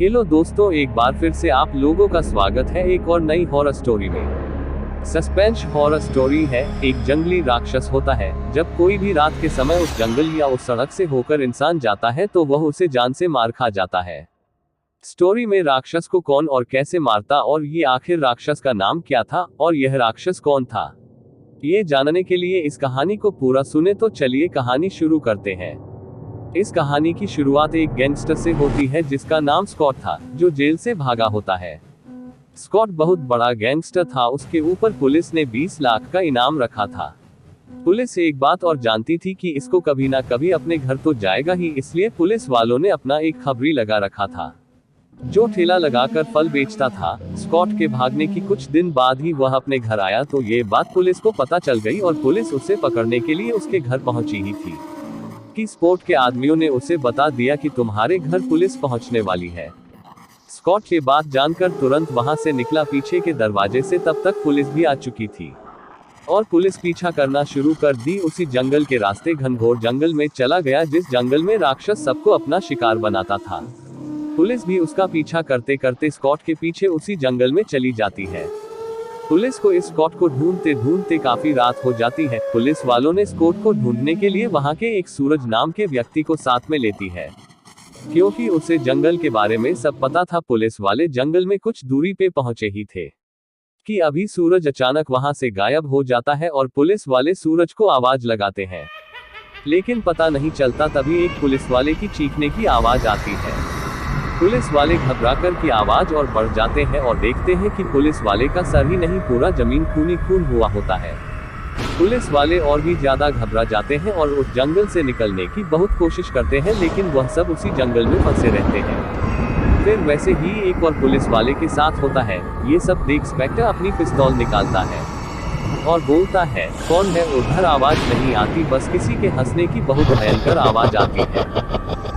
Hello दोस्तों, एक बार फिर से आप लोगों का स्वागत है एक और नई हॉरर स्टोरी में। सस्पेंस हॉरर स्टोरी है। एक जंगली राक्षस होता है। जब कोई भी रात के समय उस जंगल या उस सड़क से होकर इंसान जाता है तो वह उसे जान से मार खा जाता है। स्टोरी में राक्षस को कौन और कैसे मारता और ये आखिर राक्षस का नाम क्या था और यह राक्षस कौन था, ये जानने के लिए इस कहानी को पूरा सुने। तो चलिए कहानी शुरू करते हैं। इस कहानी की शुरुआत एक गैंगस्टर से होती है जिसका नाम स्कॉट था, जो जेल से भागा होता है। स्कॉट बहुत बड़ा गैंगस्टर था। उसके ऊपर पुलिस ने 20 लाख का इनाम रखा था। पुलिस एक बात और जानती थी कि इसको कभी ना कभी अपने घर तो जाएगा ही, इसलिए पुलिस वालों ने अपना एक खबरी लगा रखा था जो ठेला लगाकर फल बेचता था। स्कॉट के भागने की कुछ दिन बाद ही वह अपने घर आया तो ये बात पुलिस को पता चल गई और पुलिस उसे पकड़ने के लिए उसके घर पहुंची ही थी कि स्कॉट के आदमियों ने उसे बता दिया कि तुम्हारे घर पुलिस पहुंचने वाली है। स्कॉट ये बात जानकर तुरंत वहां से निकला पीछे के दरवाजे से। तब तक पुलिस भी आ चुकी थी और पुलिस पीछा करना शुरू कर दी। उसी जंगल के रास्ते घनघोर जंगल में चला गया जिस जंगल में राक्षस सबको अपना शिकार बनाता था। पुलिस भी उसका पीछा करते करते स्कॉट के पीछे उसी जंगल में चली जाती है। पुलिस को इस स्कॉट को ढूंढते ढूंढते काफी रात हो जाती है। पुलिस वालों ने स्कॉट को ढूंढने के लिए वहां के एक सूरज नाम के व्यक्ति को साथ में लेती है, क्योंकि उसे जंगल के बारे में सब पता था। पुलिस वाले जंगल में कुछ दूरी पे पहुंचे ही थे कि अभी सूरज अचानक वहां से गायब हो जाता है और पुलिस वाले सूरज को आवाज लगाते हैं, लेकिन पता नहीं चलता। तभी एक पुलिस वाले की चीखने की आवाज आती है। पुलिस वाले घबराकर की आवाज और बढ़ जाते हैं और देखते हैं कि पुलिस वाले का सर ही नहीं, पूरा जमीन खूनी खून हुआ होता है। पुलिस वाले और भी ज्यादा घबरा जाते हैं और उस जंगल से निकलने की बहुत कोशिश करते हैं, लेकिन वह सब उसी जंगल में फंसे रहते हैं। फिर वैसे ही एक और पुलिस वाले के साथ होता है। ये सब देख इंस्पेक्टर अपनी पिस्तौल निकालता है और बोलता है, कौन है उधर? आवाज नहीं आती, बस किसी के हंसने की बहुत भयंकर आवाज आती है।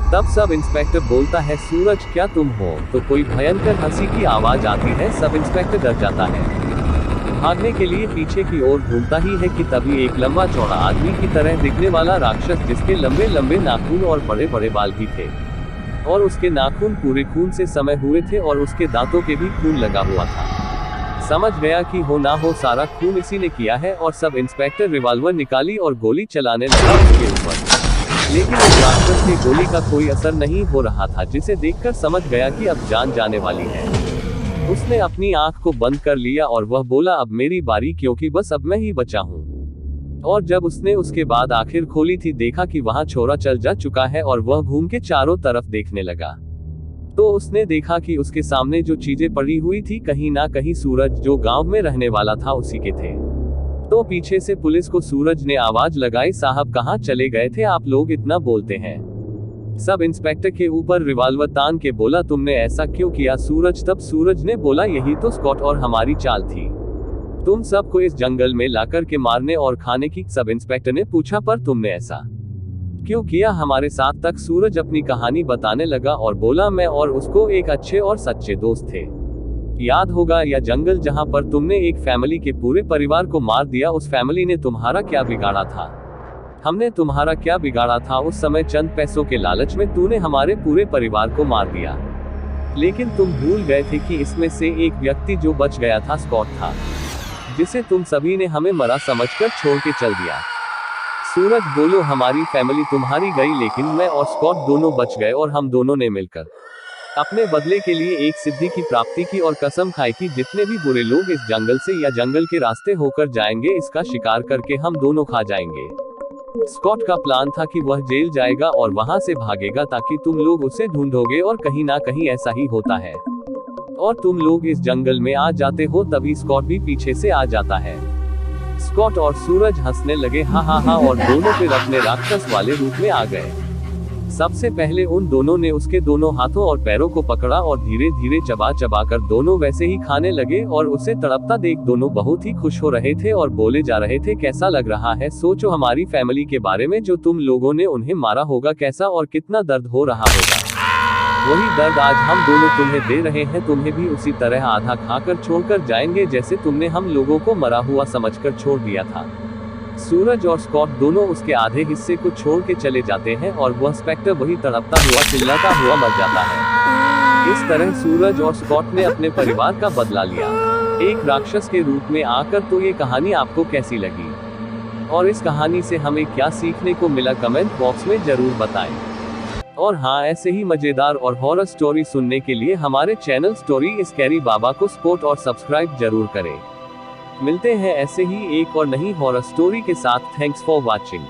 तब सब इंस्पेक्टर बोलता है, सूरज क्या तुम हो? तो कोई भयंकर हंसी की आवाज आती है। सब इंस्पेक्टर डर जाता है। भागने के लिए पीछे की ओर घूमता ही है कि तभी एक लंबा चौड़ा आदमी की तरह दिखने वाला राक्षस, जिसके लंबे लंबे नाखून और बड़े बड़े बाल भी थे और उसके नाखून पूरे खून से समे हुए थे और उसके दांतों के भी खून लगा हुआ था। समझ गया कि हो ना हो सारा खून इसी ने किया है और सब इंस्पेक्टर रिवॉल्वर निकाली और गोली चलाने लगा उसके ऊपर। लेकिन उस राक्षस की गोली का कोई असर नहीं हो रहा था, जिसे देखकर समझ गया कि अब जान जाने वाली है। उसने अपनी आंख को बंद कर लिया और वह बोला, अब मेरी बारी, क्योंकि बस अब मैं ही बचा हूँ। और जब उसने उसके बाद आखिर खोली थी, देखा कि वहां छोरा चल जा चुका है और वह घूम के चारों तरफ देखने लगा। तो उसने देखा कि उसके सामने जो चीजें पड़ी हुई थी, कहीं ना कहीं सूरज, जो गांव में रहने वाला था, उसी के थे। तो पीछे से पुलिस को सूरज ने आवाज लगाई, साहब कहाँ चले गए थे आप लोग, इतना बोलते हैं? सब इंस्पेक्टर के ऊपर रिवॉल्वर तान के बोला, तुमने ऐसा क्यों किया सूरज? तब सूरज ने बोला, यही तो स्कॉट और हमारी चाल थी, तुम सबको इस जंगल में लाकर के मारने और खाने की। सब इंस्पेक्टर ने पूछा, पर तुमने ऐसा क्यों किया हमारे साथ? तक सूरज अपनी कहानी बताने लगा और बोला, मैं और उसको एक अच्छे और सच्चे दोस्त थे। याद होगा यह जंगल जहां पर तुमने एक फैमिली के पूरे परिवार को मार दिया, उस फैमिली ने तुम्हारा क्या बिगाड़ा था? हमने तुम्हारा क्या बिगाड़ा था? उस समय चंद पैसों के लालच में तूने हमारे पूरे परिवार को मार दिया, लेकिन तुम भूल गए थे कि इसमें से एक व्यक्ति जो बच गया था स्कॉट था, जिसे तुम सभी ने हमें मरा समझकर छोड़ के चल दिया। सूरज बोलो, हमारी फैमिली तुम्हारी गई, लेकिन मैं और स्कॉट दोनों बच गए और हम दोनों ने मिलकर अपने बदले के लिए एक सिद्धि की प्राप्ति की और कसम खाई कि जितने भी बुरे लोग इस जंगल से या जंगल के रास्ते होकर जाएंगे, इसका शिकार करके हम दोनों खा जाएंगे। स्कॉट का प्लान था कि वह जेल जाएगा और वहां से भागेगा ताकि तुम लोग उसे ढूंढोगे और कहीं ना कहीं ऐसा ही होता है और तुम लोग इस जंगल में आ जाते हो। तभी स्कॉट भी पीछे से आ जाता है। स्कॉट और सूरज हंसने लगे, हा हा हा, और दोनों फिर अपने राक्षस वाले रूप में आ गए। सबसे पहले उन दोनों ने उसके दोनों हाथों और पैरों को पकड़ा और धीरे धीरे चबा चबा कर दोनों वैसे ही खाने लगे और उसे तड़पता देख दोनों बहुत ही खुश हो रहे थे और बोले जा रहे थे, कैसा लग रहा है? सोचो हमारी फैमिली के बारे में, जो तुम लोगों ने उन्हें मारा होगा, कैसा और कितना दर्द हो रहा होगा। वही दर्द आज हम दोनों तुम्हें दे रहे हैं। तुम्हें भी उसी तरह आधा खाकर छोड़कर जाएंगे जैसे तुमने हम लोगों को मरा हुआ समझकर छोड़ दिया था। सूरज और स्कॉट दोनों उसके आधे हिस्से को छोड़ के चले जाते हैं और वह इंस्पेक्टर वही तड़पता हुआ चिल्लाता हुआ मर जाता है। इस तरह सूरज और स्कॉट ने अपने परिवार का बदला लिया, एक राक्षस के रूप में आकर। तो ये कहानी आपको कैसी लगी और इस कहानी से हमें क्या सीखने को मिला, कमेंट बॉक्स में जरूर बताएं। और हाँ, ऐसे ही मजेदार और हॉरर स्टोरी सुनने के लिए हमारे चैनल स्टोरी स्कैरी बाबा को सपोर्ट और सब्सक्राइब जरूर करें। मिलते हैं ऐसे ही एक और नई हॉरर स्टोरी के साथ। Thanks for watching.